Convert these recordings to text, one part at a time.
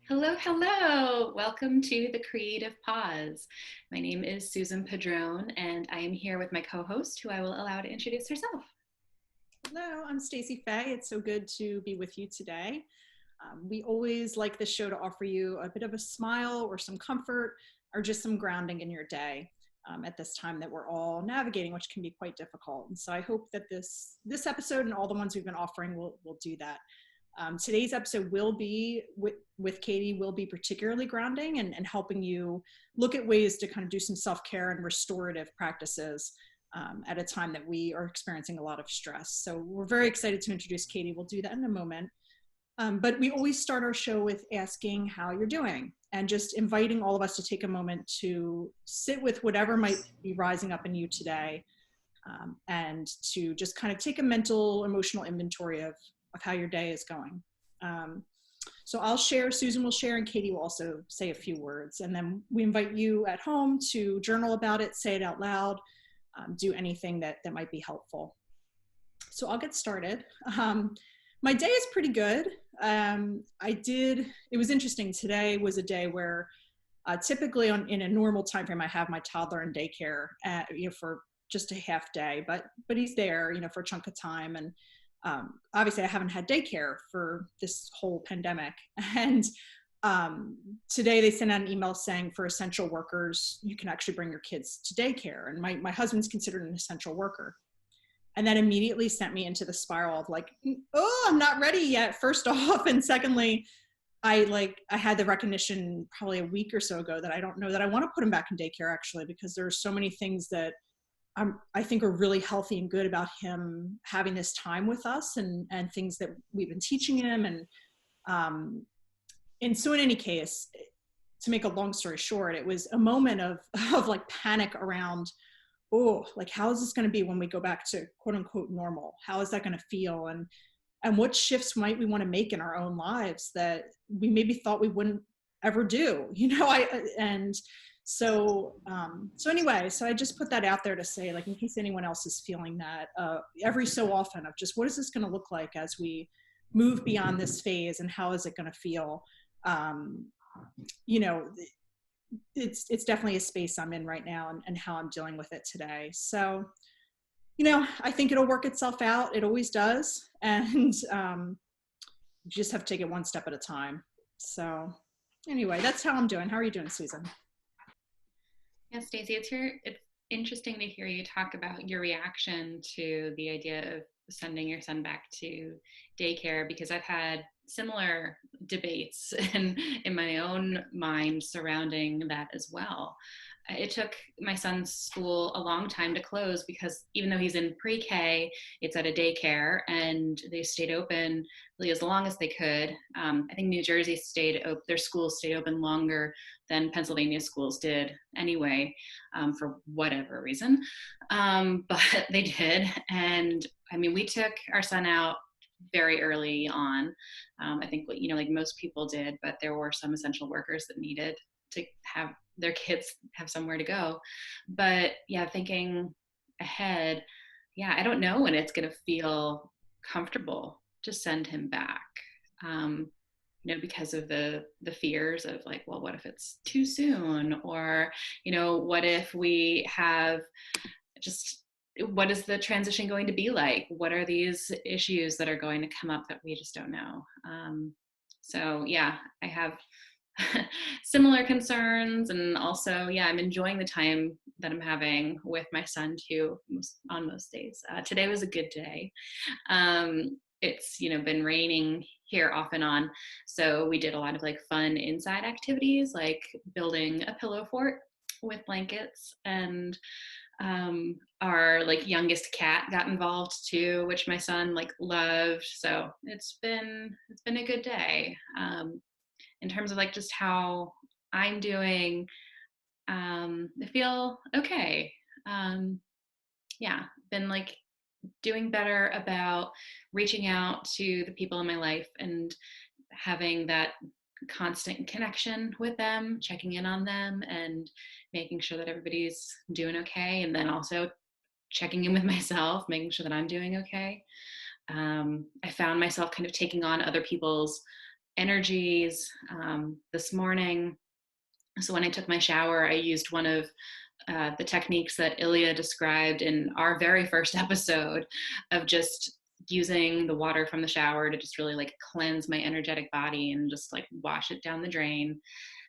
Hello, hello. Welcome to the Creative Pause. My name is Susan Padron, and I am here with my co-host, who I will allow to introduce herself. Hello, I'm Stacey Faye. It's so good to be with you today. We always like this show to offer you a bit of a smile or some comfort or just some grounding in your day at this time that we're all navigating, which can be quite difficult. And so I hope that this episode and all the ones we've been offering will do that. Today's episode will be with Katie will be particularly grounding and helping you look at ways to kind of do some self-care and restorative practices at a time that we are experiencing a lot of stress. So we're very excited to introduce Katie. We'll do that in a moment. But we always start our show with asking how you're doing and just inviting all of us to take a moment to sit with whatever might be rising up in you today, and to just kind of take a mental, emotional inventory of how your day is going. So I'll share, Susan will share, and Katie will also say a few words. And then we invite you at home to journal about it, say it out loud, do anything that might be helpful. So I'll get started. My day is pretty good. It was interesting. Today was a day where typically in a normal time frame, I have my toddler in daycare, for just a half day, but he's there, for a chunk of time. And obviously I haven't had daycare for this whole pandemic. And today they sent out an email saying for essential workers, you can actually bring your kids to daycare. And my husband's considered an essential worker. And that immediately sent me into the spiral of like, oh, I'm not ready yet, first off. And secondly, I had the recognition probably a week or so ago that I don't know that I want to put him back in daycare, actually, because there are so many things that I think are really healthy and good about him having this time with us, and things that we've been teaching him. And so in any case, to make a long story short, it was a moment of like panic around, oh, like, how is this going to be when we go back to quote unquote normal? How is that going to feel? And what shifts might we want to make in our own lives that we maybe thought we wouldn't ever do, so anyway, so I just put that out there to say, like, in case anyone else is feeling that, every so often, of just what is this going to look like as we move beyond this phase, and how is it going to feel? It's definitely a space I'm in right now, and how I'm dealing with it today. So, I think it'll work itself out. It always does. And you just have to take it one step at a time. So anyway, that's how I'm doing. How are you doing, Susan? Yeah, Stacey, it's interesting to hear you talk about your reaction to the idea of sending your son back to daycare, because I've had similar debates in my own mind surrounding that as well. It took my son's school a long time to close, because even though he's in pre-K, it's at a daycare, and they stayed open really as long as they could. I think New Jersey their schools stayed open longer than Pennsylvania schools did anyway, for whatever reason. But they did. And I mean, we took our son out very early on. I think, like most people did, but there were some essential workers that needed to have their kids have somewhere to go. But yeah, thinking ahead, yeah, I don't know when it's going to feel comfortable to send him back. Because of the fears of, like, well, what if it's too soon? Or, what if we have just, what is the transition going to be like? What are these issues that are going to come up that we just don't know? So yeah, I have similar concerns. And also, yeah, I'm enjoying the time that I'm having with my son too, on most days. Today was a good day. It's been raining here off and on, so we did a lot of like fun inside activities, like building a pillow fort with blankets. And our like youngest cat got involved too, which my son like loved. So it's been a good day. In terms of like just how I'm doing, I feel okay. Yeah, been like doing better about reaching out to the people in my life and having that constant connection with them, checking in on them, and making sure that everybody's doing okay. And then also checking in with myself, making sure that I'm doing okay. I found myself kind of taking on other people's energies this morning. So when I took my shower, I used one of the techniques that Ilya described in our very first episode of just using the water from the shower to just really like cleanse my energetic body and just like wash it down the drain.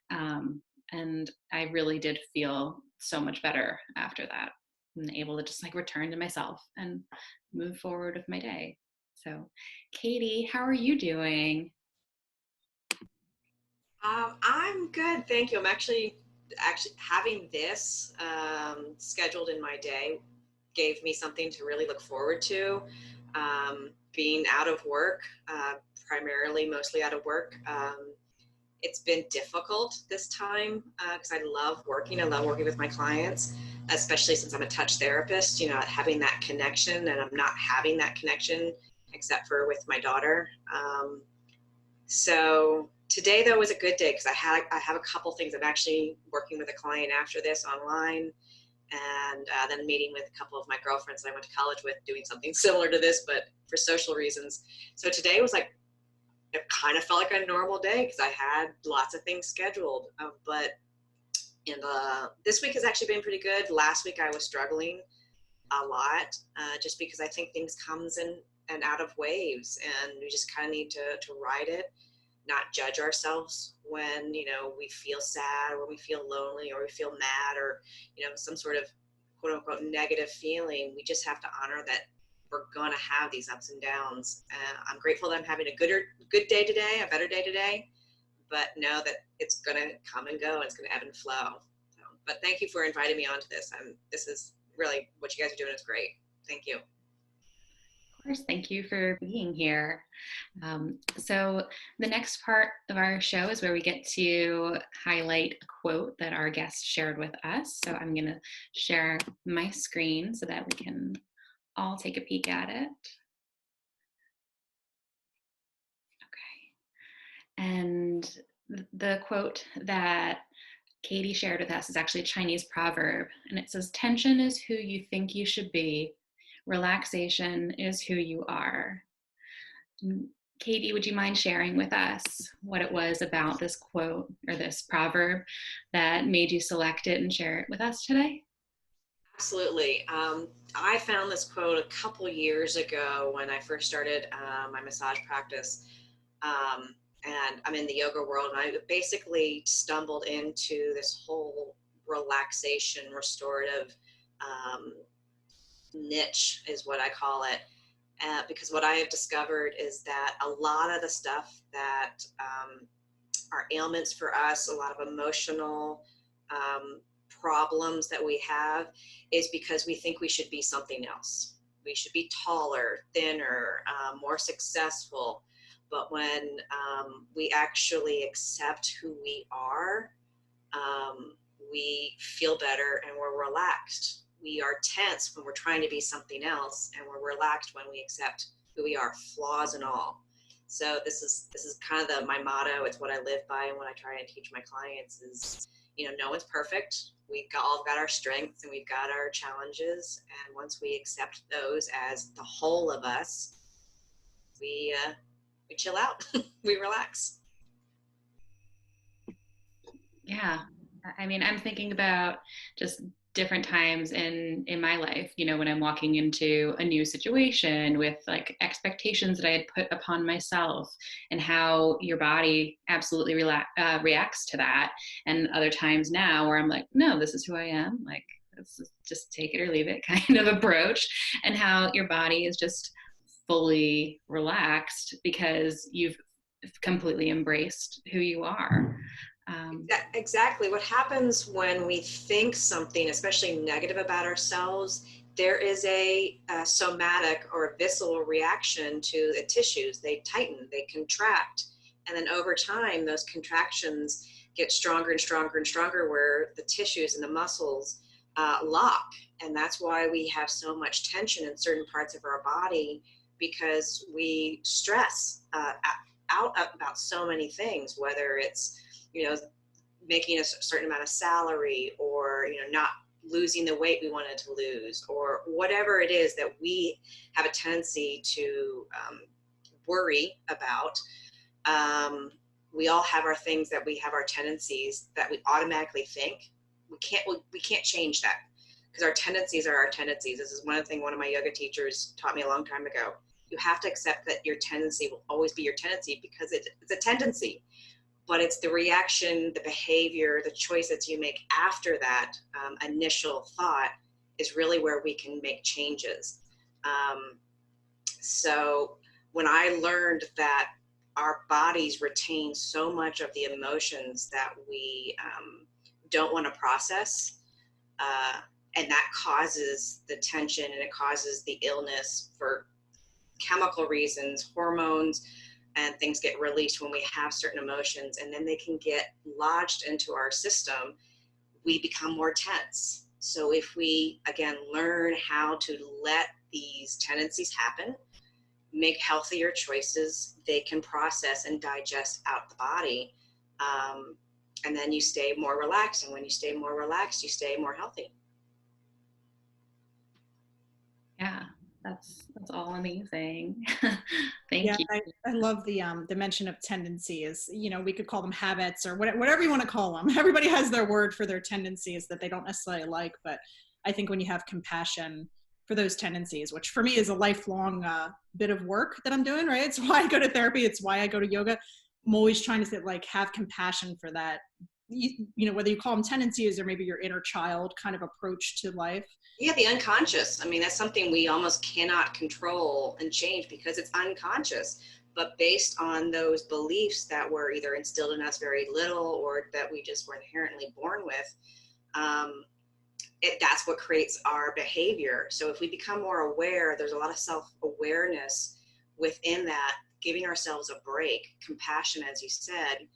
And I really did feel so much better after that and able to just like return to myself and move forward with my day. So, Katie, how are you doing? I'm good, thank you. I'm actually having this scheduled in my day gave me something to really look forward to. Being out of work, primarily mostly out of work. It's been difficult this time because I love working. I love working with my clients, especially since I'm a touch therapist. You know, having that connection, and I'm not having that connection except for with my daughter. So today though was a good day because I have a couple things. I'm actually working with a client after this online, and then meeting with a couple of my girlfriends that I went to college with, doing something similar to this, but for social reasons. So today was like, it kind of felt like a normal day because I had lots of things scheduled. But this week has actually been pretty good. Last week I was struggling a lot just because I think things comes in and out of waves, and we just kind of need to ride it, not judge ourselves when, you know, we feel sad or we feel lonely or we feel mad or, you know, some sort of quote unquote negative feeling. We just have to honor that we're going to have these ups and downs. I'm grateful that I'm having a good day today, a better day today, but know that it's going to come and go and it's going to ebb and flow. So, but thank you for inviting me onto this. This is really what you guys are doing is great. Thank you. Of course, thank you for being here. So the next part of our show is where we get to highlight a quote that our guest shared with us. So I'm going to share my screen so that we can all take a peek at it. Okay. And the quote that Katie shared with us is actually a Chinese proverb, and it says, "Tension is who you think you should be. Relaxation is who you are." Katie, would you mind sharing with us what it was about this quote or this proverb that made you select it and share it with us today? Absolutely. I found this quote a couple years ago when I first started my massage practice. And I'm in the yoga world, and I basically stumbled into this whole relaxation, restorative niche, is what I call it. Because what I have discovered is that a lot of the stuff that are ailments for us, a lot of emotional problems that we have, is because we think we should be something else. We should be taller, thinner, more successful. But when we actually accept who we are, we feel better and we're relaxed. We are tense when we're trying to be something else, and we're relaxed when we accept who we are, flaws and all. So this is kind of my motto. It's what I live by, and what I try and teach my clients is, you know, no one's perfect. We've all got our strengths and we've got our challenges, and once we accept those as the whole of us, we chill out, we relax. Yeah. I mean, I'm thinking about just different times in my life, you know, when I'm walking into a new situation with like expectations that I had put upon myself, and how your body absolutely reacts to that. And other times now where I'm like, no, this is who I am. Like, this is just take it or leave it kind of approach, and how your body is just fully relaxed because you've completely embraced who you are. Exactly. What happens when we think something, especially negative about ourselves, there is a somatic or a visceral reaction to the tissues. They tighten, they contract. And then over time, those contractions get stronger and stronger and stronger, where the tissues and the muscles lock. And that's why we have so much tension in certain parts of our body, because we stress out about so many things, whether it's, you know, making a certain amount of salary, or, you know, not losing the weight we wanted to lose, or whatever it is that we have a tendency to worry about. We all have our things that we have, our tendencies that we automatically think. We can't change that, because our tendencies are our tendencies. This is one thing one of my yoga teachers taught me a long time ago. You have to accept that your tendency will always be your tendency, because it's a tendency, but it's the reaction, the behavior, the choices you make after that initial thought is really where we can make changes. So when I learned that our bodies retain so much of the emotions that we don't want to process, and that causes the tension, and it causes the illness for chemical reasons, hormones, and things get released when we have certain emotions, and then they can get lodged into our system. We become more tense. So if we, again, learn how to let these tendencies happen, make healthier choices, they can process and digest out the body. And then you stay more relaxed. And when you stay more relaxed, you stay more healthy. Yeah, that's all amazing. Thank Yeah, you. I love the mention of tendencies. You know, we could call them habits or whatever you want to call them. Everybody has their word for their tendencies that they don't necessarily like. But I think when you have compassion for those tendencies, which for me is a lifelong bit of work that I'm doing, right? It's why I go to therapy. It's why I go to yoga. I'm always trying to say, like, have compassion for that. You know, whether you call them tendencies or maybe your inner child kind of approach to life. Yeah, the unconscious. I mean, that's something we almost cannot control and change because it's unconscious. But based on those beliefs that were either instilled in us very little or that we just were inherently born with, that's what creates our behavior. So if we become more aware, there's a lot of self-awareness within that, giving ourselves a break, compassion, as you said.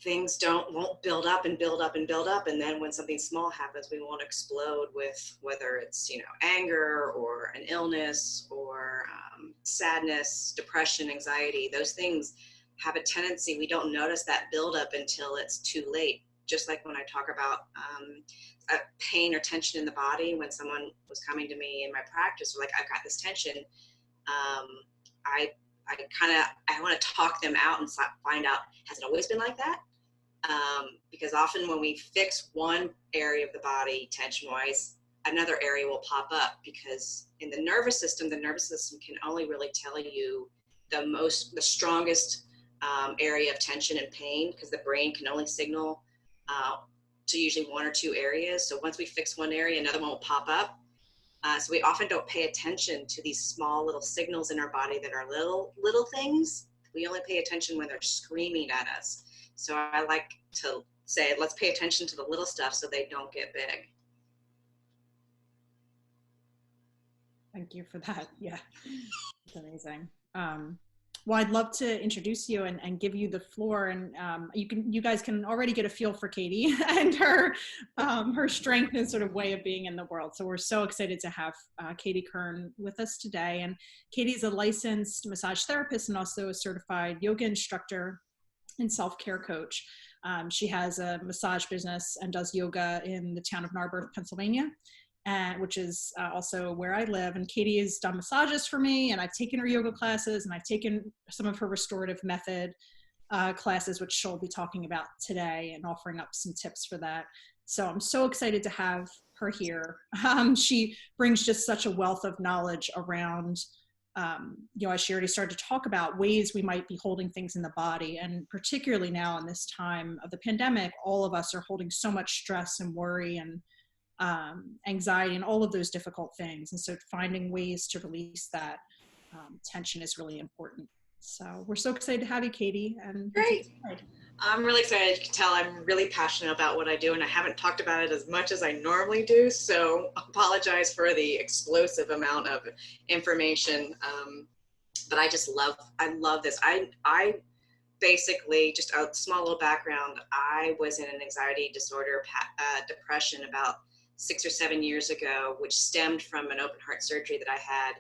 Things won't build up and build up and build up, and then when something small happens, we won't explode with whether it's anger or an illness or sadness, depression, anxiety. Those things have a tendency, we don't notice that buildup until it's too late. Just like when I talk about pain or tension in the body, when someone was coming to me in my practice, like, I've got this tension, I want to talk them out and find out, has it always been like that? Because often when we fix one area of the body tension-wise, another area will pop up, because in the nervous system can only really tell you the strongest area of tension and pain, because the brain can only signal to usually one or two areas. So once we fix one area, another one will pop up. So we often don't pay attention to these small little signals in our body that are little things. We only pay attention when they're screaming at us. So I like to say, let's pay attention to the little stuff so they don't get big. Thank you for that. Yeah, it's amazing. Well, I'd love to introduce you and give you the floor, and you guys can already get a feel for Katie and her strength and sort of way of being in the world. So we're so excited to have Katie Kern with us today. And Katie's a licensed massage therapist and also a certified yoga instructor and self-care coach. She has a massage business and does yoga in the town of Narberth, Pennsylvania, which is also where I live. And Katie has done massages for me, and I've taken her yoga classes, and I've taken some of her restorative method classes, which she'll be talking about today and offering up some tips for that. So I'm so excited to have her here. She brings just such a wealth of knowledge around, as she already started to talk about, ways we might be holding things in the body. And particularly now in this time of the pandemic, all of us are holding so much stress and worry and anxiety and all of those difficult things. And so finding ways to release that tension is really important. So we're so excited to have you, Katie. And great. I'm really excited. You can tell I'm really passionate about what I do, and I haven't talked about it as much as I normally do. So I apologize for the explosive amount of information. But I love this. I basically, just a small little background, I was in an anxiety disorder, depression about 6 or 7 years ago, which stemmed from an open heart surgery that I had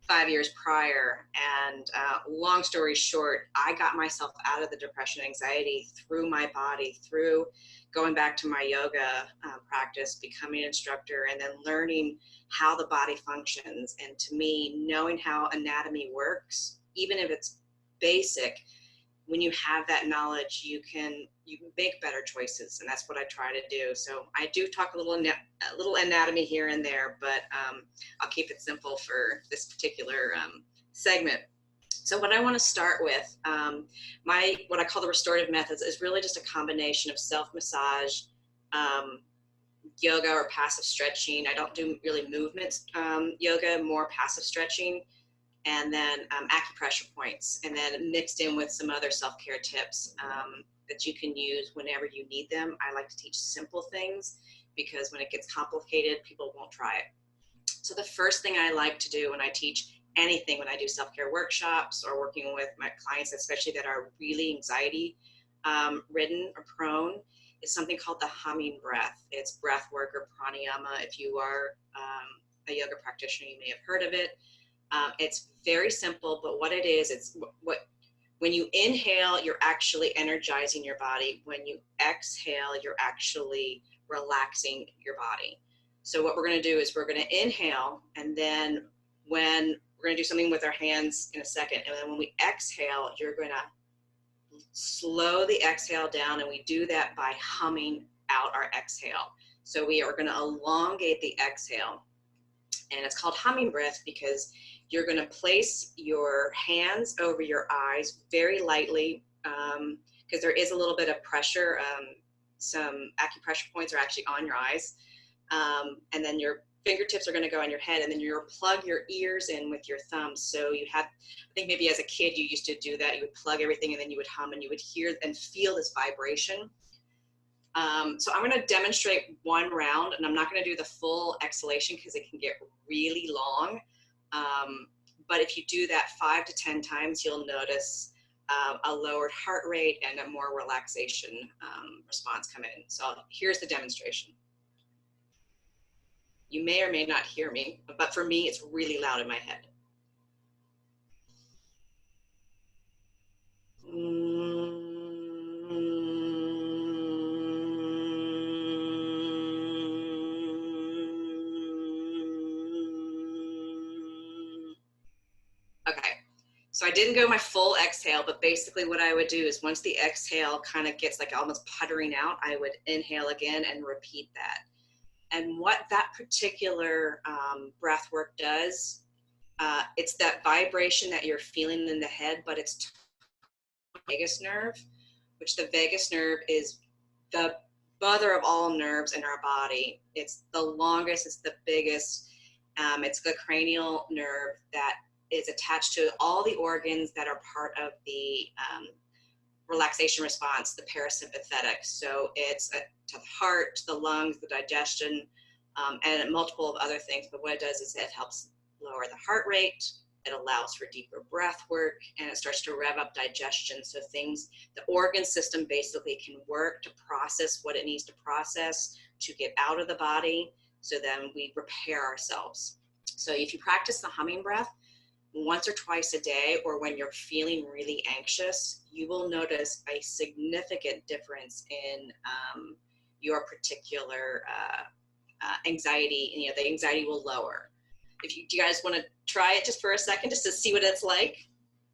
5 years prior. And long story short, I got myself out of the depression and anxiety through my body, through going back to my yoga practice, becoming an instructor, and then learning how the body functions. And to me, knowing how anatomy works, even if it's basic, when you have that knowledge, you can make better choices, and that's what I try to do. So I do talk a little anatomy here and there, but I'll keep it simple for this particular segment. So what I want to start with, what I call the restorative methods, is really just a combination of self-massage, yoga or passive stretching. I don't do really movement yoga, more passive stretching, and then acupressure points, and then mixed in with some other self-care tips that you can use whenever you need them. I like to teach simple things because when it gets complicated, people won't try it. So the first thing I like to do when I teach anything, when I do self-care workshops or working with my clients, especially that are really anxiety ridden or prone, is something called the humming breath. It's breath work or pranayama. If you are a yoga practitioner, you may have heard of it. It's very simple, but what it is, it's when you inhale, you're actually energizing your body. When you exhale, you're actually relaxing your body. So what we're going to do is we're going to inhale, and then when we're going to do something with our hands in a second, and then when we exhale, you're going to slow the exhale down, and we do that by humming out our exhale. So we are going to elongate the exhale, and it's called humming breath because you're going to place your hands over your eyes very lightly, because there is a little bit of pressure. Some acupressure points are actually on your eyes, and then your fingertips are going to go on your head, and then you'll plug your ears in with your thumbs. So you have, I think maybe as a kid you used to do that. You would plug everything, and then you would hum, and you would hear and feel this vibration. So I'm going to demonstrate one round, and I'm not going to do the full exhalation because it can get really long. But if you do that 5 to 10 times, you'll notice a lowered heart rate and a more relaxation response come in. So here's the demonstration. You may or may not hear me, but for me, it's really loud in my head. Okay, so I didn't go my full exhale, but basically what I would do is once the exhale kind of gets like almost puttering out, I would inhale again and repeat that. And what that particular breath work does, it's that vibration that you're feeling in the head, but it's the vagus nerve, which the vagus nerve is the mother of all nerves in our body. It's the longest, it's the biggest, it's the cranial nerve that is attached to all the organs that are part of the relaxation response, the parasympathetic. So it's to the heart, to the lungs, the digestion, and multiple of other things. But what it does is it helps lower the heart rate, it allows for deeper breath work, and it starts to rev up digestion. So things, the organ system basically can work to process what it needs to process to get out of the body, so then we repair ourselves. So if you practice the humming breath once or twice a day, or when you're feeling really anxious, you will notice a significant difference in your particular anxiety. And, you know, the anxiety will lower. Do you guys want to try it just for a second, just to see what it's like?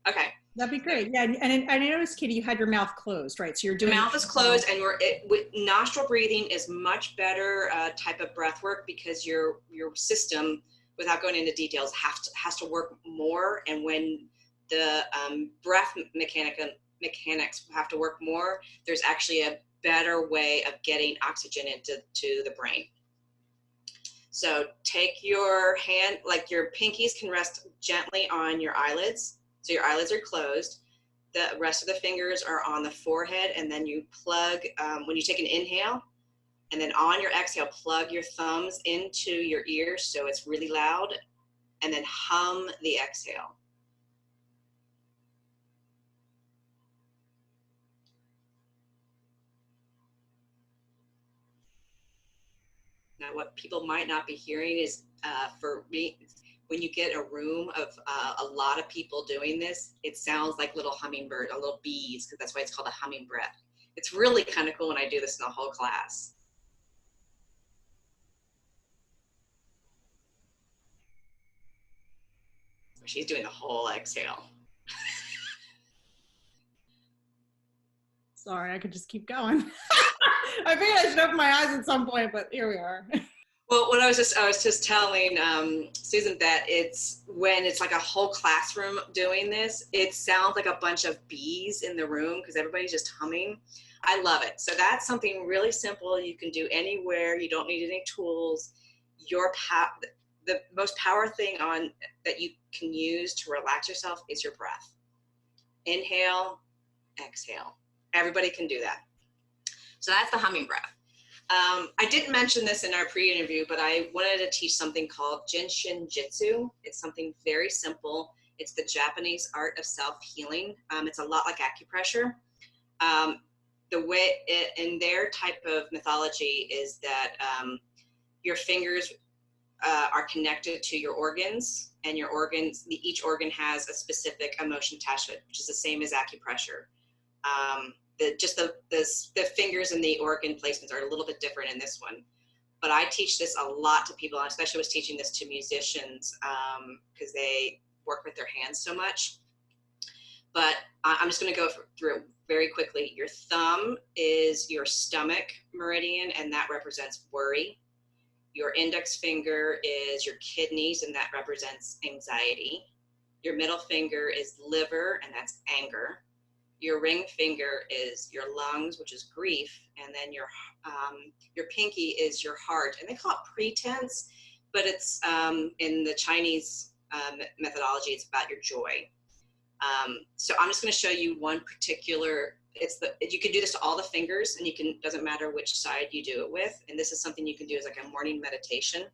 Okay. That'd be great. Yeah, and I noticed, Katie, you had your mouth closed, right? So you're doing. The mouth is closed, and with nostril breathing is much better type of breath work, because your system, without going into details, has to work more. And when the breath mechanics have to work more, there's actually a better way of getting oxygen into the brain. So take your hand, like your pinkies can rest gently on your eyelids. So your eyelids are closed. The rest of the fingers are on the forehead, and then you plug, when you take an inhale, and then on your exhale, plug your thumbs into your ears so it's really loud, and then hum the exhale. Now, what people might not be hearing is, for me, when you get a room of a lot of people doing this, it sounds like little hummingbird, or little bees, because that's why it's called a humming breath. It's really kind of cool when I do this in the whole class. She's doing the whole exhale. Sorry, I could just keep going. I figured I should open my eyes at some point, but here we are. Well, I was just telling Susan that when it's like a whole classroom doing this, it sounds like a bunch of bees in the room because everybody's just humming. I love it. So that's something really simple you can do anywhere. You don't need any tools. The most powerful thing that you can use to relax yourself is your breath. Inhale, exhale. Everybody can do that. So that's the humming breath. I didn't mention this in our pre-interview, but I wanted to teach something called Jinshin Jitsu. It's something very simple. It's the Japanese art of self-healing. It's a lot like acupressure. The way in their type of mythology is that your fingers are connected to your organs, and your organs, each organ has a specific emotion attachment, which is the same as acupressure. The fingers and the organ placements are a little bit different in this one. But I teach this a lot to people. I especially was teaching this to musicians because they work with their hands so much. But I'm just going to go through it very quickly. Your thumb is your stomach meridian, and that represents worry. Your index finger is your kidneys, and that represents anxiety. Your middle finger is liver, and that's anger. Your ring finger is your lungs, which is grief, and then your pinky is your heart. And they call it pretense, but it's in the Chinese methodology, it's about your joy. So I'm just going to show you one particular. You can do this to all the fingers, and doesn't matter which side you do it with. And this is something you can do as like a morning meditation.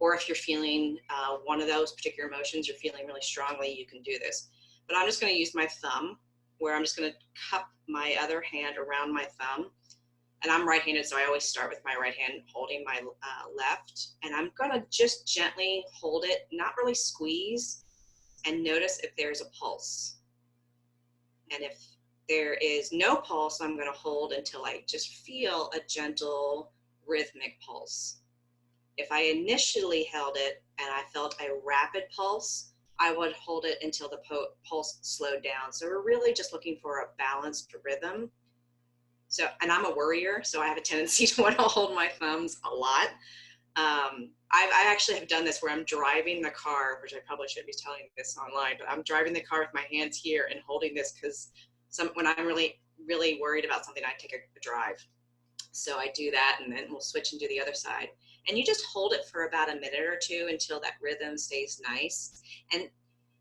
Or if you're feeling one of those particular emotions, you're feeling really strongly, you can do this. But I'm just going to use my thumb, where I'm just going to cup my other hand around my thumb. And I'm right-handed, so I always start with my right hand holding my left. And I'm going to just gently hold it, not really squeeze, and notice if there's a pulse. And if there is no pulse, I'm going to hold until I just feel a gentle rhythmic pulse. If I initially held it and I felt a rapid pulse, I would hold it until the pulse slowed down. So we're really just looking for a balanced rhythm. So, and I'm a worrier, so I have a tendency to want to hold my thumbs a lot. I actually have done this where I'm driving the car, which I probably shouldn't be telling this online, but I'm driving the car with my hands here and holding this because when I'm really, really worried about something, I take a drive. So I do that, and then we'll switch and do the other side. And you just hold it for about a minute or two until that rhythm stays nice. And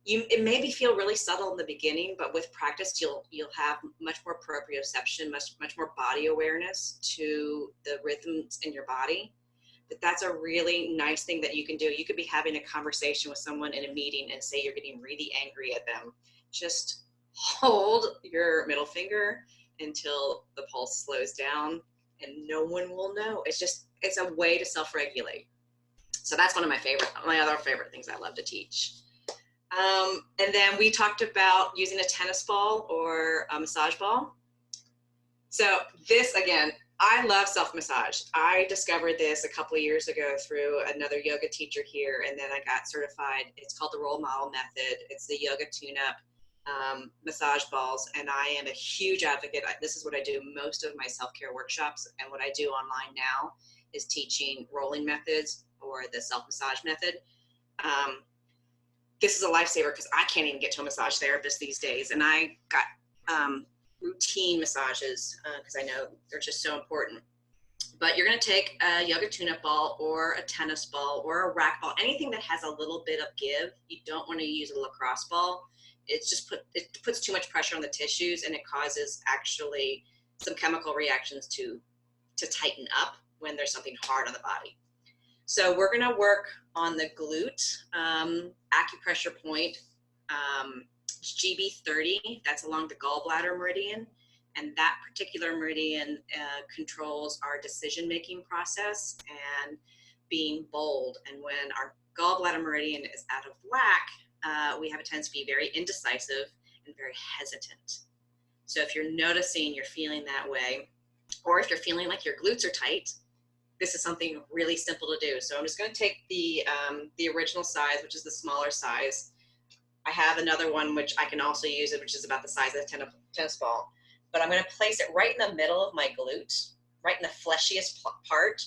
it maybe feel really subtle in the beginning, but with practice, you'll have much more proprioception, much more body awareness to the rhythms in your body. But that's a really nice thing that you can do. You could be having a conversation with someone in a meeting and say you're getting really angry at them. Just hold your middle finger until the pulse slows down, and no one will know. It's a way to self-regulate. So that's one of my other favorite things I love to teach. And then we talked about using a tennis ball or a massage ball. So this, again, I love self-massage. I discovered this a couple of years ago through another yoga teacher here, and then I got certified. It's called the role model method. It's the yoga tune-up massage balls, and I am a huge advocate. This is what I do most of my self-care workshops, and what I do online now is teaching rolling methods or the self-massage method. This is a lifesaver because I can't even get to a massage therapist these days, and I got routine massages because I know they're just so important. But you're going to take a yoga tune-up ball or a tennis ball or a rack ball, anything that has a little bit of give. You don't want to use a lacrosse ball. It puts too much pressure on the tissues, and it causes actually some chemical reactions to tighten up when there's something hard on the body. So we're going to work on the glute acupressure point, GB30. That's along the gallbladder meridian, and that particular meridian controls our decision-making process and being bold. And when our gallbladder meridian is out of whack, we have a tendency to be very indecisive and very hesitant. So if you're noticing you're feeling that way, or if you're feeling like your glutes are tight, this is something really simple to do. So I'm just going to take the original size, which is the smaller size. I have another one which I can also use, which is about the size of a tennis ball. but I'm going to place it right in the middle of my glute, right in the fleshiest part.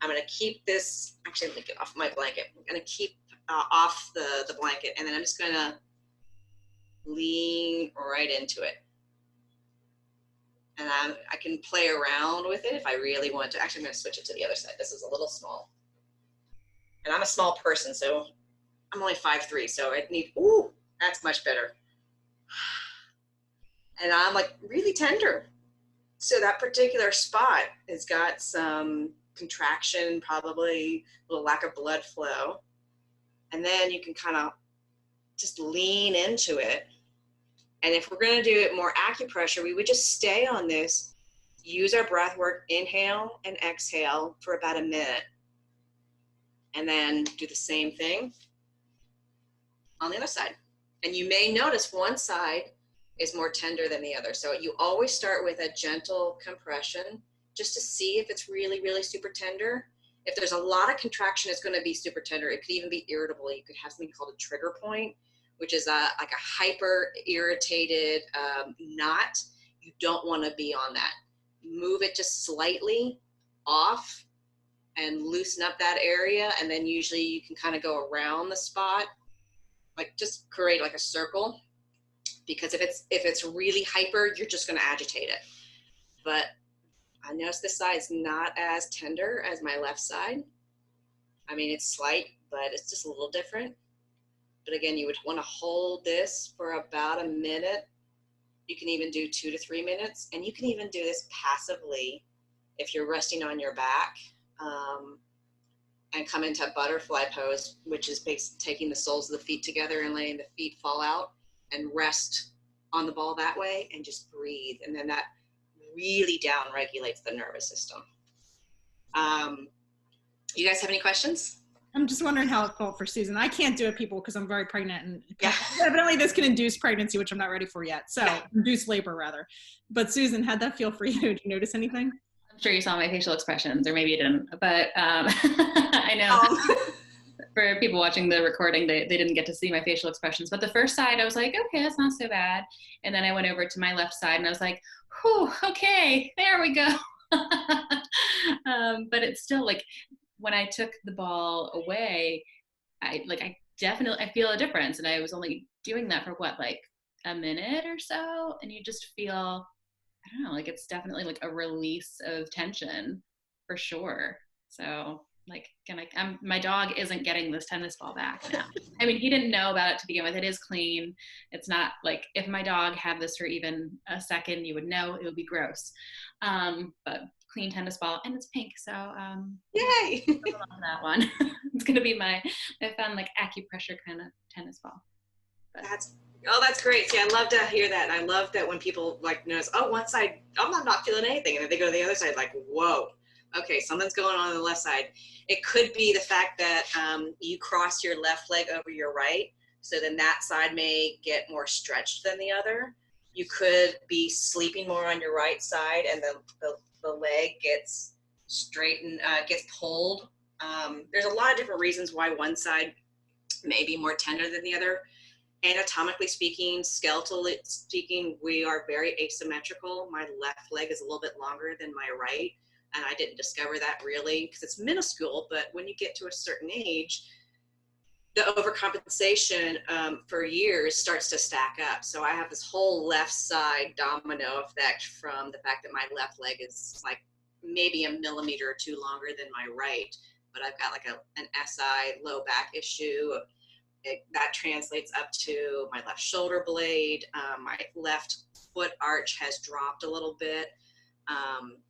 I'm going to keep this, actually, let me get off my blanket. I'm going to keep off the blanket, and then I'm just going to lean right into it. And I can play around with it if I really want to. Actually, I'm going to switch it to the other side. This is a little small. And I'm a small person, so I'm only 5'3", so I need, ooh, that's much better. And I'm like really tender. So that particular spot has got some contraction, probably a little lack of blood flow. And then you can kind of just lean into it. And if we're going to do it more acupressure, we would just stay on this, use our breath work, inhale and exhale for about a minute. And then do the same thing on the other side. And you may notice one side is more tender than the other. So you always start with a gentle compression just to see if it's really, really super tender. If there's a lot of contraction, it's going to be super tender. It could even be irritable. You could have something called a trigger point, which is like a hyper irritated knot. You don't want to be on that. Move it just slightly off and loosen up that area. And then usually you can kind of go around the spot, like just create like a circle. Because if it's really hyper, you're just going to agitate it. But I notice this side is not as tender as my left side. I mean, it's slight, but it's just a little different. But again, you would want to hold this for about a minute. You can even do 2 to 3 minutes. And you can even do this passively if you're resting on your back, and come into butterfly pose, which is basically taking the soles of the feet together and letting the feet fall out and rest on the ball that way and just breathe. And then that really down regulates the nervous system. You guys have any questions? I'm just wondering how it felt for Susan. I can't do it, people, because I'm very pregnant, and yeah. Evidently this can induce pregnancy, which I'm not ready for yet. So induce labor rather. But Susan, how'd that feel for you? Did you notice anything? I'm sure you saw my facial expressions, or maybe you didn't, but I know for people watching the recording, they didn't get to see my facial expressions. But the first side, I was like, okay, that's not so bad. And then I went over to my left side and I was like, whew, okay, there we go. But it's still like, when I took the ball away, I feel a difference. And I was only doing that for what, like a minute or so. And you just feel, I don't know, like it's definitely like a release of tension for sure. So like, my dog isn't getting this tennis ball back now. I mean, he didn't know about it to begin with. It is clean. It's not like, if my dog had this for even a second, you would know it would be gross. But clean tennis ball, and it's pink. So yay! I love that one. It's gonna be my fun like acupressure kind of tennis ball. But that's great. See, I love to hear that. And I love that when people like notice, oh, one side, I'm not feeling anything. And then they go to the other side like, whoa, okay, something's going on the left side. It could be the fact that you cross your left leg over your right. So then that side may get more stretched than the other. You could be sleeping more on your right side, and the leg gets straightened, gets pulled. There's a lot of different reasons why one side may be more tender than the other. Anatomically speaking, skeletally speaking, we are very asymmetrical. My left leg is a little bit longer than my right, and I didn't discover that really because it's minuscule, but when you get to a certain age, the overcompensation for years starts to stack up. So I have this whole left side domino effect from the fact that my left leg is like maybe a millimeter or two longer than my right, but I've got like an SI low back issue. That translates up to my left shoulder blade. My left foot arch has dropped a little bit.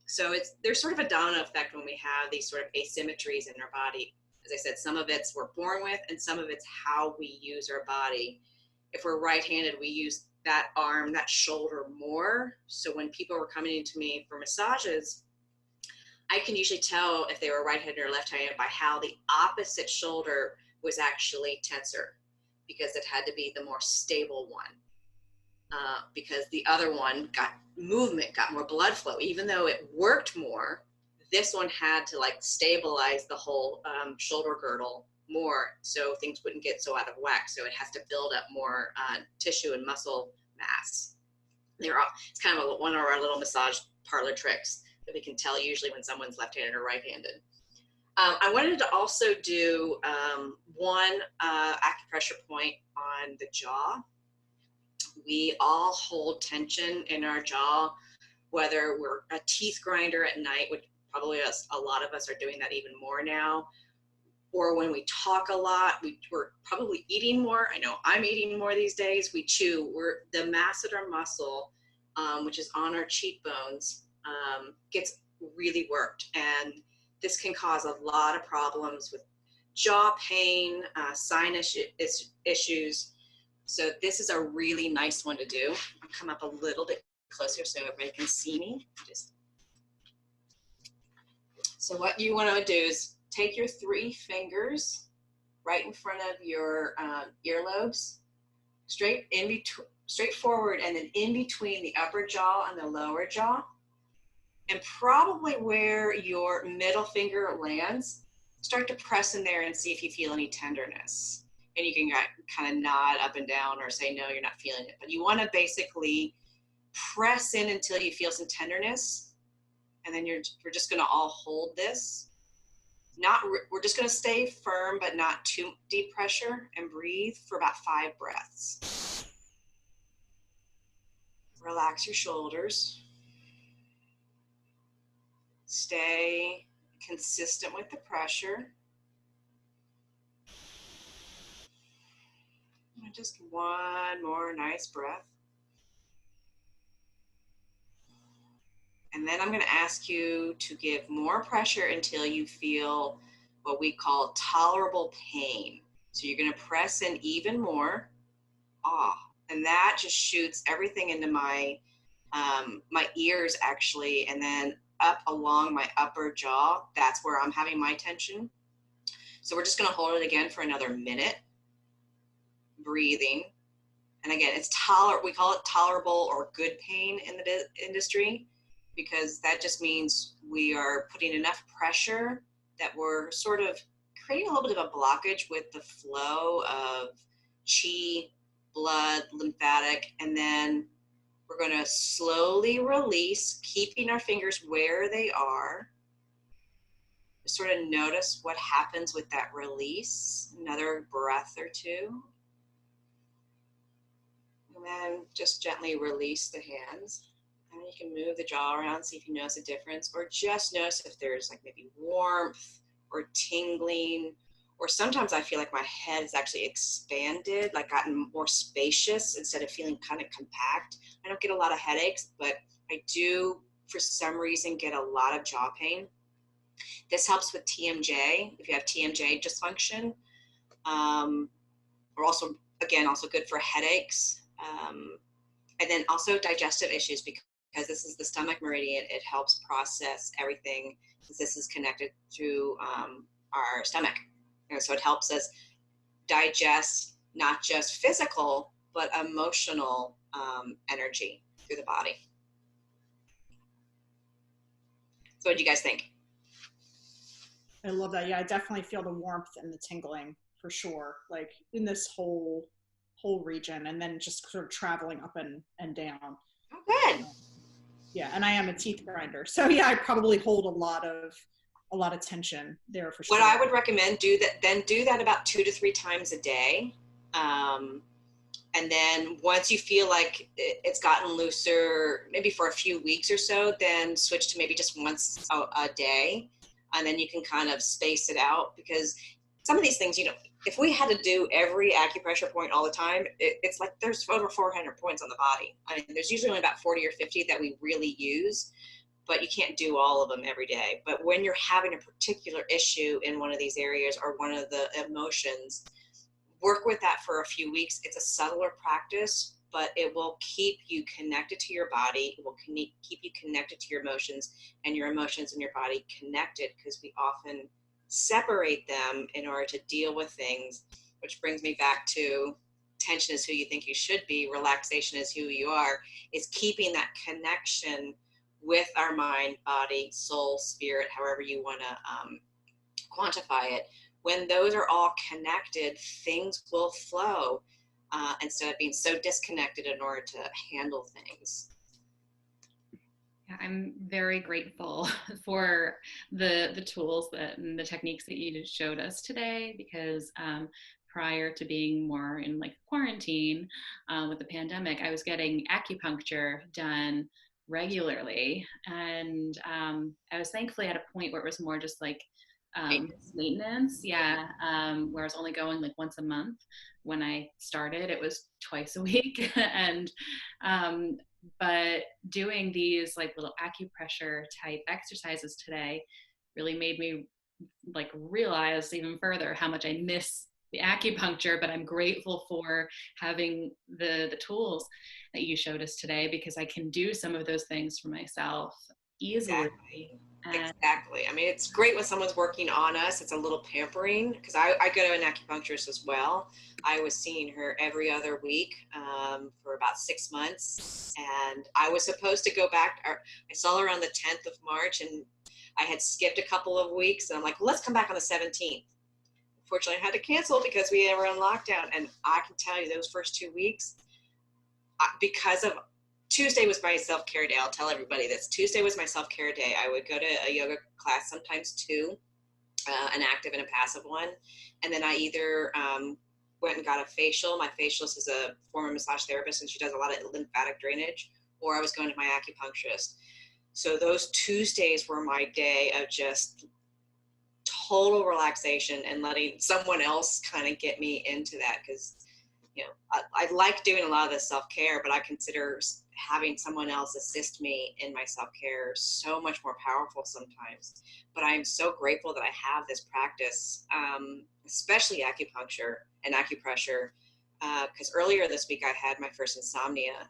So there's sort of a domino effect when we have these sort of asymmetries in our body. As I said, some of it's we're born with, and some of it's how we use our body. If we're right-handed, we use that arm, that shoulder more. So when people were coming into me for massages, I can usually tell if they were right-handed or left-handed by how the opposite shoulder was actually tenser, because it had to be the more stable one. Because the other one got movement, got more blood flow. Even though it worked more, this one had to like stabilize the whole shoulder girdle more so things wouldn't get so out of whack. So it has to build up more tissue and muscle mass. It's kind of one of our little massage parlor tricks that we can tell usually when someone's left-handed or right-handed. I wanted to also do one acupressure point on the jaw. We all hold tension in our jaw, whether we're a teeth grinder at night, which probably a lot of us are doing that even more now, or when we talk a lot, we're probably eating more. I know I'm eating more these days. We chew. The masseter muscle, which is on our cheekbones, gets really worked, and this can cause a lot of problems with jaw pain, sinus issues. So this is a really nice one to do. I'll come up a little bit closer so everybody can see me. So what you want to do is take your 3 fingers right in front of your earlobes, straight forward, and then in between the upper jaw and the lower jaw. And probably where your middle finger lands, start to press in there and see if you feel any tenderness. And you can kind of nod up and down or say, no, you're not feeling it. But you want to basically press in until you feel some tenderness. And then we're just going to all hold this. We're just going to stay firm, but not too deep pressure, and breathe for about 5 breaths. Relax your shoulders. Stay consistent with the pressure. And just one more nice breath. And then I'm going to ask you to give more pressure until you feel what we call tolerable pain. So you're going to press in even more. And that just shoots everything into my ears, actually, and then up along my upper jaw. That's where I'm having my tension. So we're just going to hold it again for another minute. Breathing. And again, we call it tolerable or good pain in the industry, because that just means we are putting enough pressure that we're sort of creating a little bit of a blockage with the flow of chi, blood, lymphatic, and then we're going to slowly release, keeping our fingers where they are. Just sort of notice what happens with that release. Another breath or 2. And then just gently release the hands. And you can move the jaw around, see if you notice a difference, or just notice if there's like maybe warmth or tingling, or sometimes I feel like my head is actually expanded, like gotten more spacious instead of feeling kind of compact. I don't get a lot of headaches, but I do, for some reason, get a lot of jaw pain. This helps with TMJ, if you have TMJ dysfunction, or also good for headaches. And then also digestive issues, because this is the stomach meridian. It helps process everything, because this is connected to our stomach. And so it helps us digest not just physical, but emotional energy through the body. So what do you guys think? I love that. Yeah, I definitely feel the warmth and the tingling for sure, like in this whole region, and then just sort of traveling up and down. Oh, good. Yeah, and I am a teeth grinder, so yeah, I probably hold a lot of tension there for sure. What I would recommend, do that about 2 to 3 times a day. And then once you feel like it's gotten looser, maybe for a few weeks or so, then switch to maybe just once a day. And then you can kind of space it out, because some of these things, if we had to do every acupressure point all the time, it's like there's over 400 points on the body. I mean, there's usually only about 40 or 50 that we really use, but you can't do all of them every day. But when you're having a particular issue in one of these areas or one of the emotions, work with that for a few weeks. It's a subtler practice, but it will keep you connected to your body. It will keep you connected to your emotions, and your emotions and your body connected, because we often separate them in order to deal with things, which brings me back to tension is who you think you should be, relaxation is who you are, is keeping that connection with our mind, body, soul, spirit, however you want to quantify it. When those are all connected, things will flow instead of being so disconnected in order to handle things. Yeah, I'm very grateful for the tools and the techniques that you showed us today, because prior to being more in like quarantine with the pandemic, I was getting acupuncture done regularly, and I was thankfully at a point where it was more just like maintenance, yeah, where I was only going like once a month. When I started, it was twice a week, and um, but doing these like little acupressure type exercises today really made me like realize even further how much I miss the acupuncture. But I'm grateful for having the tools that you showed us today, because I can do some of those things for myself easily. Exactly. And Exactly. I mean, it's great when someone's working on us. It's a little pampering, because I go to an acupuncturist as well. I was seeing her every other week for about 6 months. And I was supposed to go back. I saw her on the 10th of March, and I had skipped a couple of weeks. And I'm like, well, let's come back on the 17th. Unfortunately, I had to cancel because we were on lockdown. And I can tell you those first 2 weeks, because of Tuesday was my self-care day. I'll tell everybody this. Tuesday was my self-care day. I would go to a yoga class, sometimes two, an active and a passive one. And then I either went and got a facial. My facialist is a former massage therapist, and she does a lot of lymphatic drainage, or I was going to my acupuncturist. So those Tuesdays were my day of just total relaxation and letting someone else kind of get me into that, because I like doing a lot of this self-care, but I consider having someone else assist me in my self-care so much more powerful sometimes. But I'm so grateful that I have this practice, especially acupuncture and acupressure, because earlier this week I had my first insomnia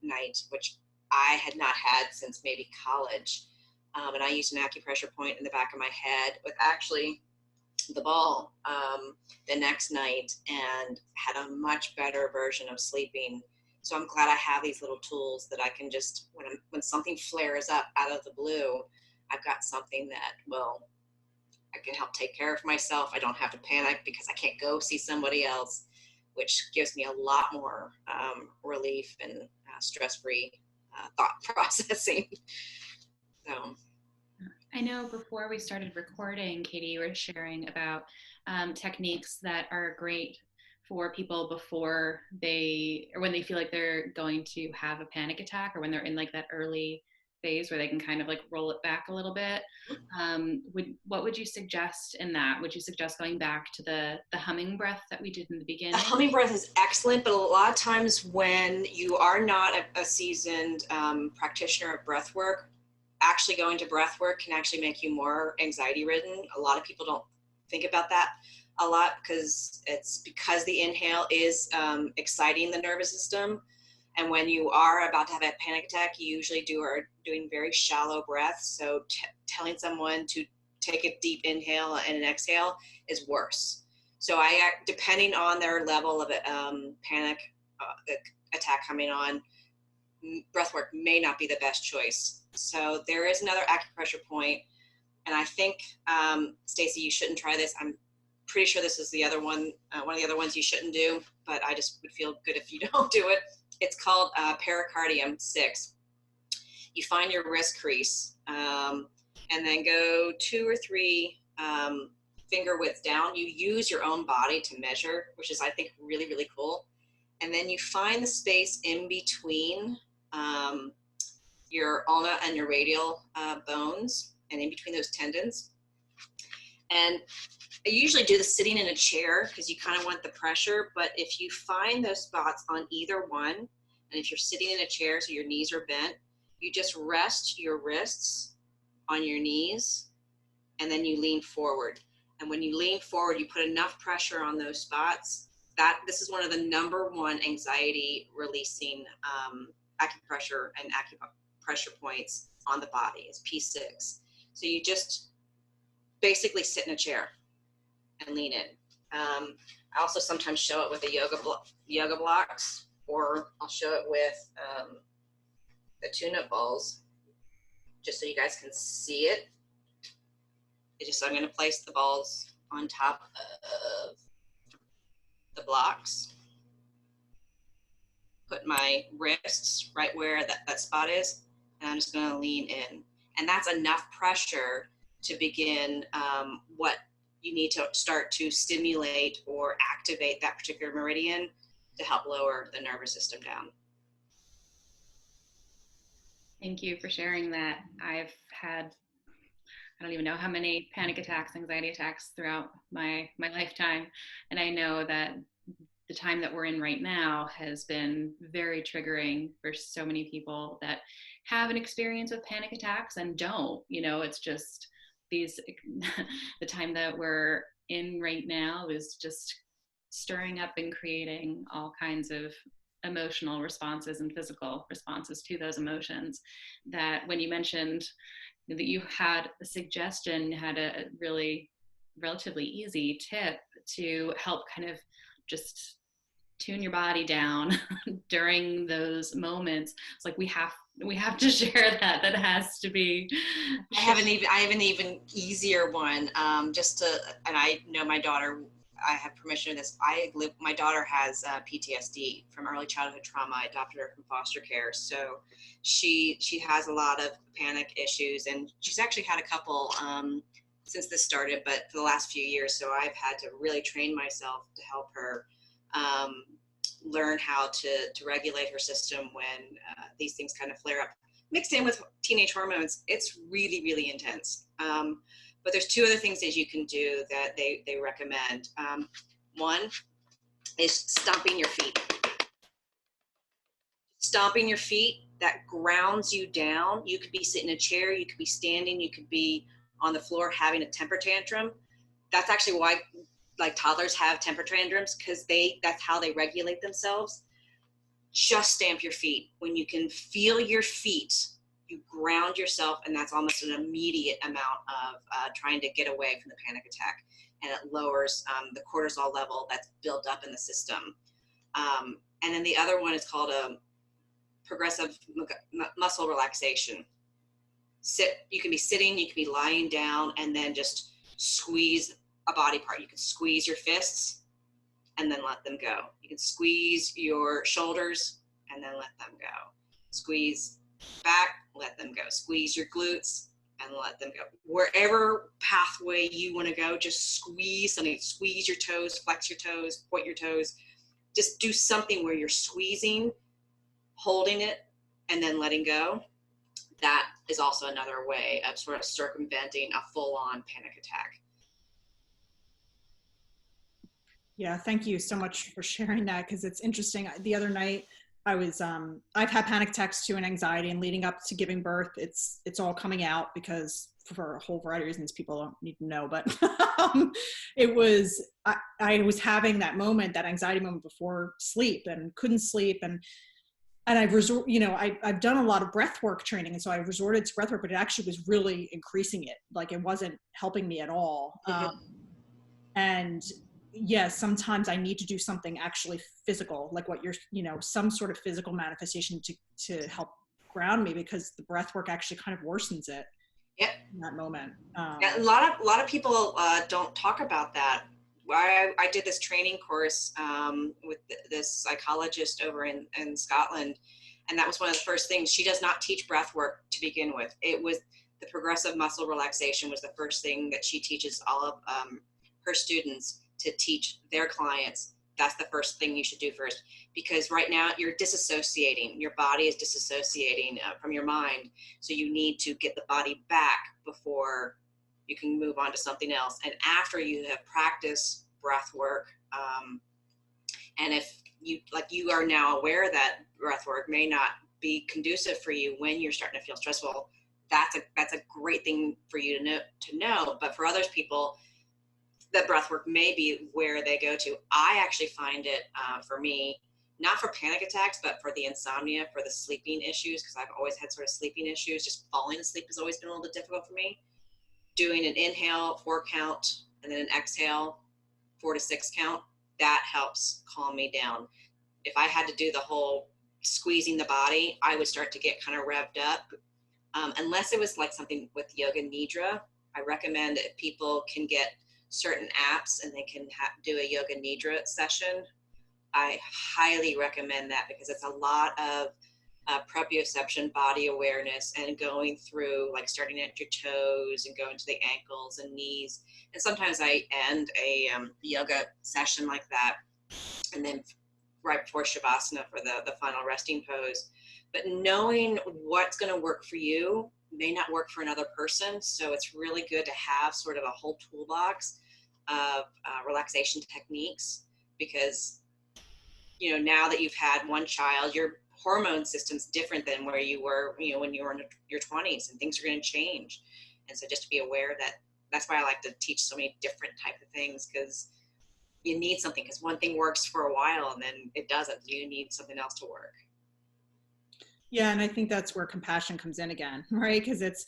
night, which I had not had since maybe college. And I used an acupressure point in the back of my head with actually the ball the next night, and had a much better version of sleeping. So I'm glad I have these little tools that I can just, when something flares up out of the blue, I've got something that I can help take care of myself. I don't have to panic because I can't go see somebody else, which gives me a lot more relief and stress-free thought processing. So. I know before we started recording, Katie, you were sharing about techniques that are great for people before or when they feel like they're going to have a panic attack, or when they're in like that early phase where they can kind of like roll it back a little bit. What would you suggest in that? Would you suggest going back to the humming breath that we did in the beginning? The humming breath is excellent, but a lot of times when you are not a seasoned practitioner of breath work, actually going to breath work can actually make you more anxiety ridden. A lot of people don't think about that a lot, because the inhale is exciting the nervous system. And when you are about to have a panic attack, you usually are doing very shallow breaths. So telling someone to take a deep inhale and an exhale is worse. So depending on their level of panic attack coming on, breathwork may not be the best choice. So there is another acupressure point, and I think, Stacey, you shouldn't try this. I'm pretty sure this is the other one, one of the other ones you shouldn't do, but I just would feel good if you don't do it. It's called pericardium 6. You find your wrist crease, and then go 2 or 3 finger widths down. You use your own body to measure, which is, I think, really, really cool. And then you find the space in between your ulna and your radial bones, and in between those tendons. And I usually do this sitting in a chair because you kind of want the pressure, but if you find those spots on either one, and if you're sitting in a chair so your knees are bent, you just rest your wrists on your knees, and then you lean forward. And when you lean forward, you put enough pressure on those spots. This is one of the #1 anxiety releasing acupressure and acupressure points on the body is P6. So you just basically sit in a chair and lean in. I also sometimes show it with the yoga blocks, or I'll show it with the tune-up balls, just so you guys can see it. I'm going to place the balls on top of the blocks, put my wrists right where that spot is, and I'm just going to lean in. And that's enough pressure to begin what you need to start to stimulate or activate that particular meridian to help lower the nervous system down. Thank you for sharing that. I've had, I don't even know how many panic attacks, anxiety attacks throughout my lifetime. And I know that the time that we're in right now has been very triggering for so many people that have an experience with panic attacks and don't. It's just these, the time that we're in right now is just stirring up and creating all kinds of emotional responses and physical responses to those emotions. That when you mentioned that you had a suggestion, had a really relatively easy tip to help kind of just tune your body down during those moments. It's like we have to share that. That has to be. I have an even easier one. And I know my daughter. I have permission of this. My daughter has PTSD from early childhood trauma. I adopted her from foster care, so she has a lot of panic issues, and she's actually had a couple since this started, but for the last few years. So I've had to really train myself to help her learn how to regulate her system when these things kind of flare up. Mixed in with teenage hormones, it's really, really intense. But there's two other things that you can do that they recommend. One is stomping your feet. Stomping your feet, that grounds you down. You could be sitting in a chair, you could be standing, you could be on the floor having a temper tantrum. That's actually why toddlers have temper tantrums, because that's how they regulate themselves. Just stamp your feet. When you can feel your feet, you ground yourself, and that's almost an immediate amount of trying to get away from the panic attack, and it lowers the cortisol level that's built up in the system. And then the other one is called a progressive muscle relaxation. You can be sitting, you can be lying down, and then just squeeze a body part. You can squeeze your fists and then let them go. You can squeeze your shoulders and then let them go. Squeeze back, let them go. Squeeze your glutes and let them go. Wherever pathway you want to go, just squeeze something. Squeeze your toes, flex your toes, point your toes. Just do something where you're squeezing, holding it, and then letting go. That is also another way of sort of circumventing a full-on panic attack. Yeah, thank you so much for sharing that, because it's interesting. The other night I've had panic attacks too, and anxiety, and leading up to giving birth, it's all coming out because for a whole variety of reasons people don't need to know, but I was having that moment, that anxiety moment before sleep, and couldn't sleep, and I've done a lot of breath work training, and so I resorted to breath work, but it actually was really increasing it. Like, it wasn't helping me at all. And yes, sometimes I need to do something actually physical, like what some sort of physical manifestation to help ground me, because the breath work actually kind of worsens it. Yep. In that moment. Yeah, a lot of people don't talk about that. I did this training course with this psychologist over in Scotland, and that was one of the first things. She does not teach breath work to begin with. It was the progressive muscle relaxation was the first thing that she teaches all of her students to teach their clients. That's the first thing you should do first, because right now you're disassociating. Your body is disassociating from your mind. So you need to get the body back before you can move on to something else. And after you have practiced breath work, and if you are now aware that breath work may not be conducive for you when you're starting to feel stressful, that's a great thing for you to know. But for other people, that breath work may be where they go to. I actually find it for me, not for panic attacks, but for the insomnia, for the sleeping issues, because I've always had sort of sleeping issues. Just falling asleep has always been a little bit difficult for me. Doing an inhale, 4 count, and then an exhale, 4 to 6 count, that helps calm me down. If I had to do the whole squeezing the body, I would start to get kind of revved up. Unless it was like something with yoga nidra, I recommend if people can get certain apps and they can do a yoga nidra session. I highly recommend that, because it's a lot of proprioception, body awareness, and going through like starting at your toes and going to the ankles and knees. And sometimes I end a yoga session like that, and then right before Shavasana for the final resting pose. But knowing what's going to work for you may not work for another person. So it's really good to have sort of a whole toolbox of relaxation techniques, because, you know, now that you've had one child, your hormone system's different than where you were, you know, when you were in your 20s, and things are going to change. And so just to be aware that that's why I like to teach so many different type of things, because you need something, because one thing works for a while and then it doesn't. You need something else to work. Yeah, and I think that's where compassion comes in again, right? Because it's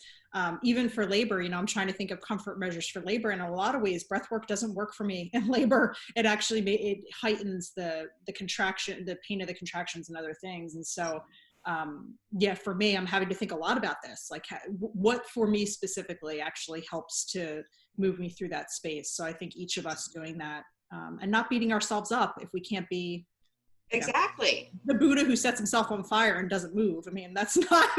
even for labor, you know, I'm trying to think of comfort measures for labor. And in a lot of ways, breath work doesn't work for me in labor. It actually it heightens the contraction, the pain of the contractions and other things. And so, yeah, for me, I'm having to think a lot about this. Like, what for me specifically actually helps to move me through that space. So I think each of us doing that, and not beating ourselves up if we can't be. Exactly. The Buddha who sets himself on fire and doesn't move. I mean, that's not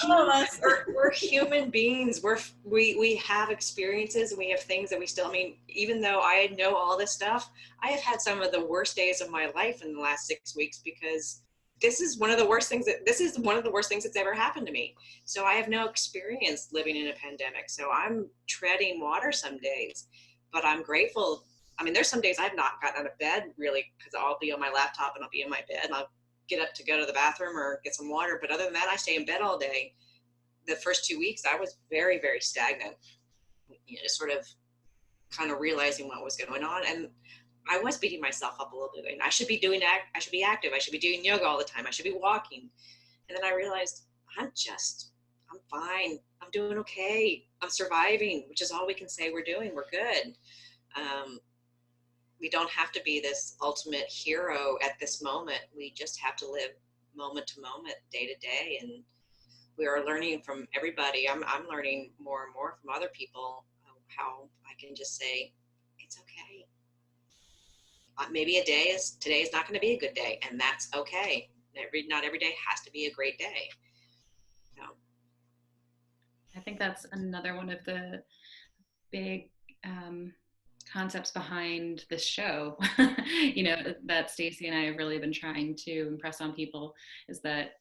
all of us. We're human beings. We have experiences and we have things that we still, I mean, even though I know all this stuff, I have had some of the worst days of my life in the last 6 weeks, because this is one of the worst things that's ever happened to me. So I have no experience living in a pandemic. So I'm treading water some days, but I'm grateful. I mean, there's some days I've not gotten out of bed really, because I'll be on my laptop and I'll be in my bed and I'll get up to go to the bathroom or get some water. But other than that, I stay in bed all day. The first 2 weeks, I was very, very stagnant, you know, just sort of kind of realizing what was going on. And I was beating myself up a little bit. And I should be active. I should be doing yoga all the time. I should be walking. And then I realized I'm fine. I'm doing okay. I'm surviving, which is all we can say we're doing. We're good. We don't have to be this ultimate hero at this moment. We just have to live moment to moment, day to day. And we are learning from everybody. I'm learning more and more from other people how I can just say, it's okay. Maybe today is not going to be a good day, and that's okay. Not every day has to be a great day. So. I think that's another one of the big concepts behind this show, you know, that Stacey and I have really been trying to impress on people, is that,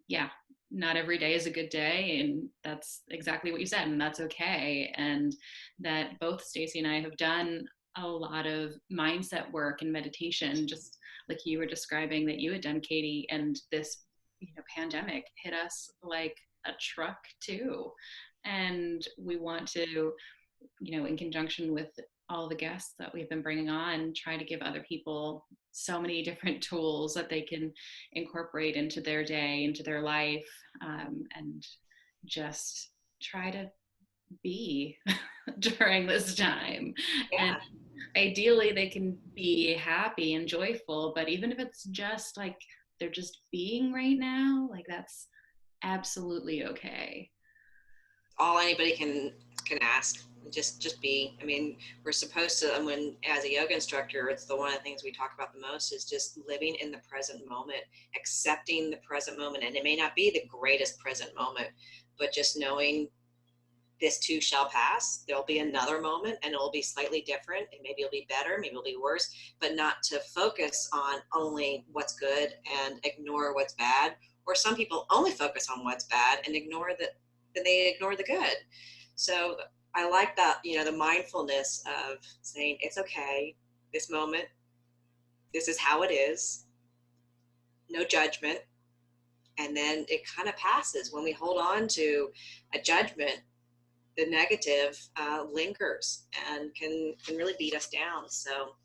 yeah, not every day is a good day. And that's exactly what you said. And that's okay. And that both Stacey and I have done a lot of mindset work and meditation, just like you were describing that you had done, Katie. And this, you know, pandemic hit us like a truck too. And we want to, you know, in conjunction with all the guests that we've been bringing on, try to give other people so many different tools that they can incorporate into their day, into their life, and just try to be during this time. Yeah. And ideally they can be happy and joyful, but even if it's just like they're just being right now, like that's absolutely okay. All anybody can ask, just be. I mean, we're supposed to, and when as a yoga instructor, it's one of the things we talk about the most is just living in the present moment, accepting the present moment. And it may not be the greatest present moment, but just knowing this too shall pass. There'll be another moment and it'll be slightly different, and maybe it'll be better, maybe it'll be worse, but not to focus on only what's good and ignore what's bad. Or some people only focus on what's bad and ignore they ignore the good. So I like that, you know, the mindfulness of saying, it's okay, this moment, this is how it is, no judgment. And then it kind of passes. When we hold on to a judgment, the negative lingers and can really beat us down. So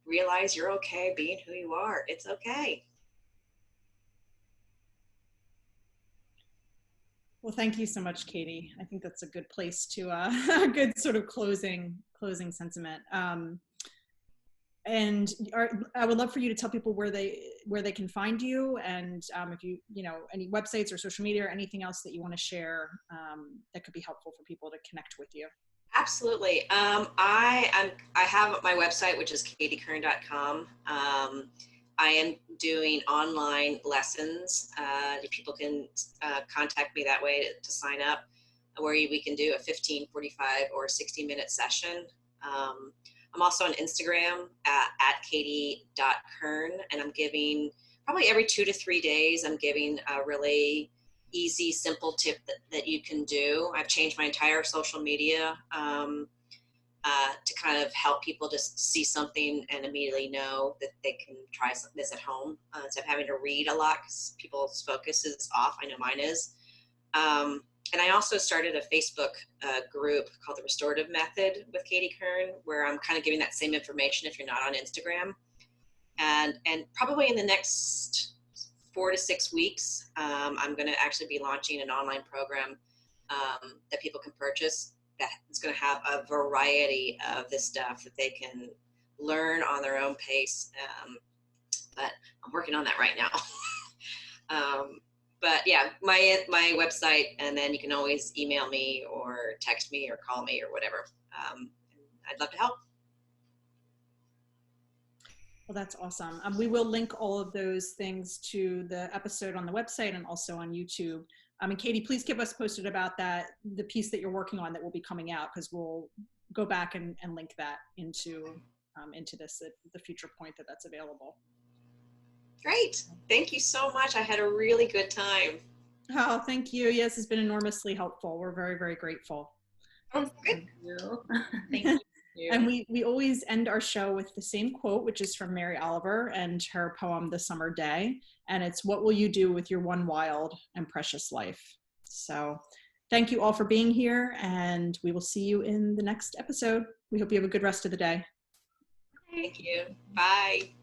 realize you're okay being who you are. It's okay. Well, thank you so much, Katie. I think that's a good place to a good sort of closing sentiment. And I would love for you to tell people where they can find you, and if you know, any websites or social media or anything else that you want to share that could be helpful for people to connect with you. Absolutely. I have my website, which is katiekern.com. I am doing online lessons. People can contact me that way to sign up, where we can do a 15, 45, or 60-minute session. I'm also on Instagram at katie.kern, and I'm giving probably every 2 to 3 days, I'm giving a really easy, simple tip that you can do. I've changed my entire social media to kind of help people just see something and immediately know that they can try this at home, instead of having to read a lot because people's focus is off. I know mine is. And I also started a Facebook group called the Restorative Method with Katie Kern, where I'm kind of giving that same information if you're not on Instagram. And probably in the next 4 to 6 weeks, I'm going to actually be launching an online program that people can purchase that is going to have a variety of this stuff that they can learn on their own pace. But I'm working on that right now. But yeah, my website, and then you can always email me or text me or call me or whatever. I'd love to help. Well, that's awesome. We will link all of those things to the episode on the website and also on YouTube. And Katie, please keep us posted about the piece that you're working on that will be coming out, because we'll go back and link that into this at the future point that's available. Great. Thank you so much. I had a really good time. Oh, thank you. Yes, it's been enormously helpful. We're very, very grateful. Oh, Thank you. Thank you. And we always end our show with the same quote, which is from Mary Oliver and her poem, The Summer Day. And it's, what will you do with your one wild and precious life? So thank you all for being here, and we will see you in the next episode. We hope you have a good rest of the day. Thank you. Bye.